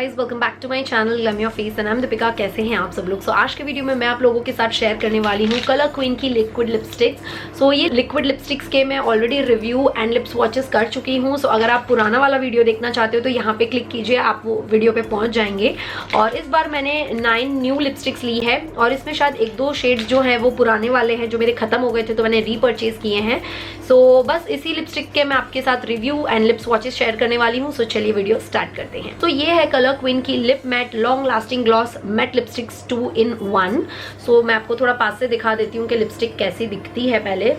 Guys, welcome back to my channel glam your face and I am Deepika. कैसे हैं आप सब लोग? सो आज के वीडियो में मैं आप लोगों के साथ शेयर करने वाली हूँ कलर क्वीन की लिक्विड लिपस्टिक्स। सो ये लिक्विड लिपस्टिक्स के मैं already review and lip swatches कर चुकी हूँ। सो अगर आप पुराना वाला वीडियो देखना चाहते हो तो यहाँ पे क्लिक कीजिए, आप वो वीडियो पे पहुंच जाएंगे। और इस बार मैंने 9 न्यू लिपस्टिक्स ली है और इसमें शायद 1-2 शेड्स जो हैं वो पुराने वाले हैं जो मेरे खत्म हो गए थे, तो मैंने रीपर्चेज किए हैं। सो बस इसी लिपस्टिक के मैं आपके साथ review and lip swatches share करने वाली हूँ। सो चलिए वीडियो स्टार्ट करते हैं। तो ये है कलर क्वीन की lip mat long lasting gloss matte lipsticks 2 in 1। सो मैं आपको थोड़ा पास से दिखा देती हूँ कि लिपस्टिक कैसी दिखती है पहले।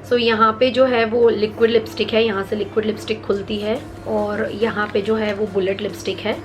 सो यहाँ पे जो है वो लिक्विड लिपस्टिक है, यहाँ से लिक्विड लिपस्टिक खुलती है और यहाँ पे जो है वो बुलेट लिपस्टिक है।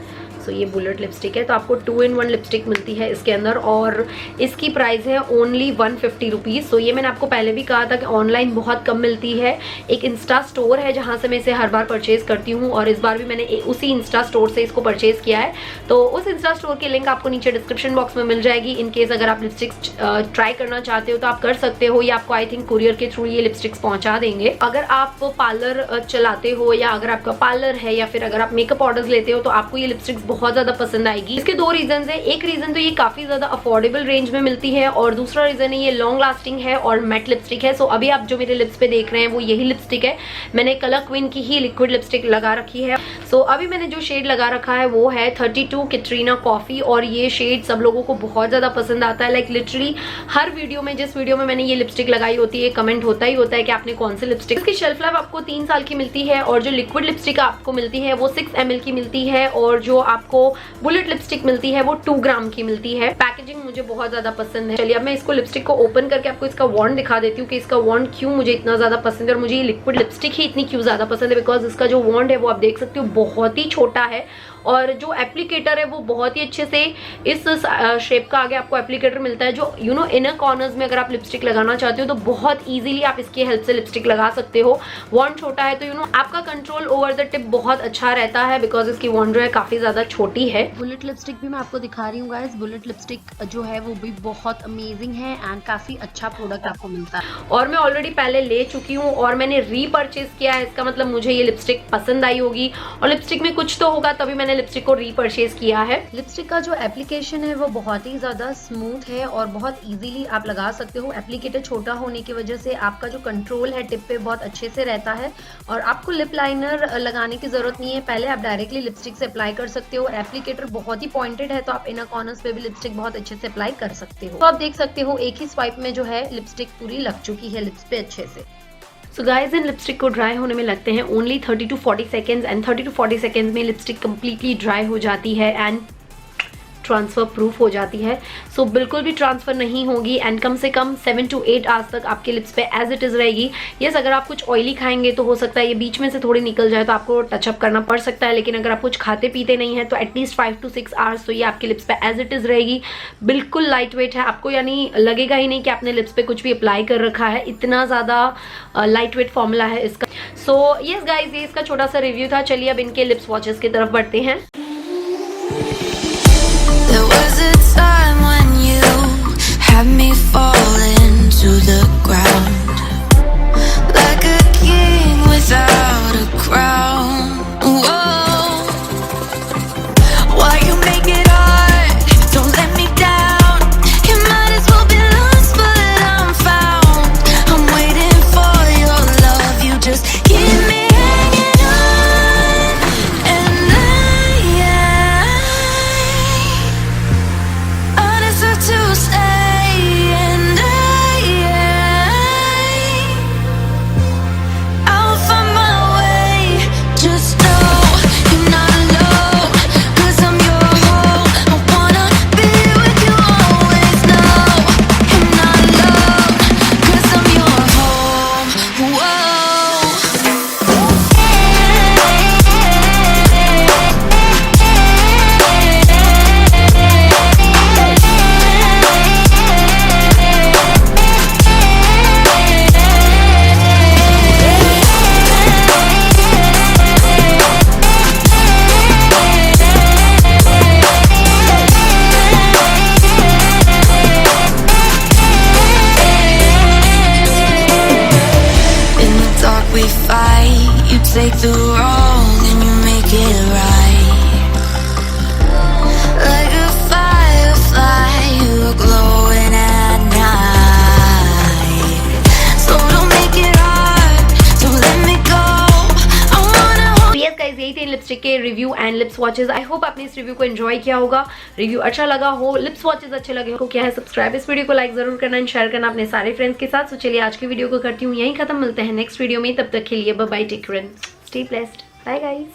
सो ये बुलेट लिपस्टिक है, तो आपको 2 in 1 लिपस्टिक मिलती है इसके अंदर और इसकी प्राइस है ओनली 150 रुपीज़। सो ये मैंने आपको पहले भी कहा था कि ऑनलाइन बहुत कम मिलती है। एक इंस्टा स्टोर है जहाँ से मैं इसे हर बार परचेज करती हूँ और इस बार भी मैंने उसी इंस्टा स्टोर से इसको परचेज किया है। तो उस इंस्टा स्टोर की लिंक आपको नीचे डिस्क्रिप्शन बॉक्स में मिल जाएगी। इन केस अगर आप लिपस्टिक्स ट्राई करना चाहते हो तो आप कर सकते हो, या आपको आई थिंक कुरियर के थ्रू ये लिपस्टिक्स पहुँचा देंगे। अगर आप पार्लर चलाते हो या अगर आपका पार्लर है या फिर अगर आप मेकअप ऑर्डर्स लेते हो तो आपको ये लिपस्टिक्स बहुत ज्यादा पसंद आएगी। इसके 2 रीजन है। एक रीजन तो ये काफी ज्यादा अफोर्डेबल रेंज में मिलती है और दूसरा रीजन है ये लॉन्ग लास्टिंग है और मैट लिपस्टिक है। सो अभी आप जो मेरे लिप्स पे देख रहे हैं वो यही लिपस्टिक है। मैंने कलर क्वीन की ही लिक्विड लिपस्टिक लगा रखी है। सो अभी मैंने जो शेड लगा रखा है वो है 32 कैटरीना कॉफी और ये शेड सब लोगों को बहुत ज्यादा पसंद आता है। लाइक लिटरली हर वीडियो में, जिस वीडियो में मैंने ये लिपस्टिक लगाई होती है, कमेंट होता ही होता है कि आपने कौन सी लिपस्टिक। इसकी शेल्फ लाइफ आपको 3 साल की मिलती है और जो लिक्विड लिपस्टिक आपको मिलती है वो 6 ml की मिलती है और जो आपको बुलेट लिपस्टिक मिलती है वो 2 ग्राम की मिलती है। पैकेजिंग मुझे बहुत ज्यादा पसंद है। चलिए अब मैं इसको लिपस्टिक को ओपन करके आपको इसका वॉन्ड दिखा देती हूँ कि इसका वॉन्ड क्यों मुझे इतना ज्यादा पसंद है और मुझे ये लिक्विड लिपस्टिक ही इतनी क्यों ज्यादा पसंद है। बिकॉज इसका जो वॉन्ड है वो आप देख सकते हो बहुत ही छोटा है और जो एप्लीकेटर है वो बहुत ही अच्छे से इस शेप का आगे आपको एप्लीकेटर मिलता है जो इनर कॉर्नर्स में अगर आप लिपस्टिक लगाना चाहते हो तो बहुत इजीली आप इसकी हेल्प से लिपस्टिक लगा सकते हो। वॉन्ड छोटा है तो आपका कंट्रोल ओवर द टिप बहुत अच्छा रहता है बिकॉज इसकी वॉन्ड जो है काफी ज्यादा छोटी है। बुलेट लिपस्टिक भी मैं आपको दिखा रही हूँ गाइस। बुलेट लिपस्टिक जो है वो भी बहुत अमेजिंग है एंड काफी अच्छा प्रोडक्ट आपको मिलता है और मैं ऑलरेडी पहले ले चुकी हूँ और मैंने रीपर्चेज किया है। इसका मतलब मुझे ये लिपस्टिक पसंद आई होगी और लिपस्टिक में कुछ तो होगा तभी मैंने लिपस्टिक को रीपर्चेज किया है। लिपस्टिक का जो एप्लीकेशन है वो बहुत ही ज्यादा स्मूथ है और बहुत इजीली आप लगा सकते हो। एप्लीकेटर छोटा होने की वजह से आपका जो कंट्रोल है टिप पे बहुत अच्छे से रहता है और आपको लिप लाइनर लगाने की जरूरत नहीं है। पहले आप डायरेक्टली लिपस्टिक से अप्लाई कर सकते हो। एप्लीकेटर बहुत ही पॉइंटेड है तो आप इनर कॉर्नर्स पे भी लिपस्टिक बहुत अच्छे से अप्लाई कर सकते हो। तो आप देख सकते हो एक ही स्वाइप में जो है लिपस्टिक पूरी लग चुकी है लिप्स पे अच्छे से। सो गाइज इन लिपस्टिक को ड्राई होने में लगते हैं only 30 to 40 seconds and 30 to 40 seconds में लिपस्टिक कम्प्लीटली ड्राई हो जाती है एंड ट्रांसफर प्रूफ हो जाती है। सो बिल्कुल भी ट्रांसफर नहीं होगी एंड कम से कम 7 to 8 आवर्स तक आपके लिप्स पे एज इट इज रहेगी। यस, अगर आप कुछ ऑयली खाएंगे तो हो सकता है ये बीच में से थोड़ी निकल जाए तो आपको टचअप करना पड़ सकता है, लेकिन अगर आप कुछ खाते पीते नहीं है तो एटलीस्ट 5 to 6 आवर्स तो ये आपके लिप्स पे एज इट इज रहेगी। बिल्कुल लाइट वेट है, आपको यानी लगेगा ही नहीं कि आपने लिप्स पे कुछ भी अप्लाई कर रखा है। इतना ज्यादा लाइट वेट फॉर्मूला है इसका। सो यस गाइज, ये इसका छोटा सा रिव्यू था। चलिए अब इनके लिप स्वॉचेस की तरफ बढ़ते हैं। There was a time when you had me falling to the ground like a king without a crown. Whoa, why you make it hard? Don't let me down. You might as well be lost, but I'm found. I'm waiting for your love. You just keep me hanging on, and I deserve to stay, and I'll find my way. Just know you're not alone, 'cause I'm your home. I wanna be with you always. Know you're not alone, 'cause I'm your home. Whoa. In the dark we fight, you take the wrong and you make it right. यही थे lipstick के review and lip swatches. I hope आपने इस review को enjoy किया होगा, review अच्छा लगा हो, लिप स्वॉचेस अच्छे लगे हो, क्या है सब्सक्राइब, इस वीडियो को लाइक जरूर करना एंड शेयर करना अपने सारे फ्रेंड्स के साथ। तो चलिए आज की वीडियो को करती हूँ यहीं खत्म, मिलते हैं नेक्स्ट वीडियो में, तब तक के लिए bye bye, take care, stay blessed, bye guys.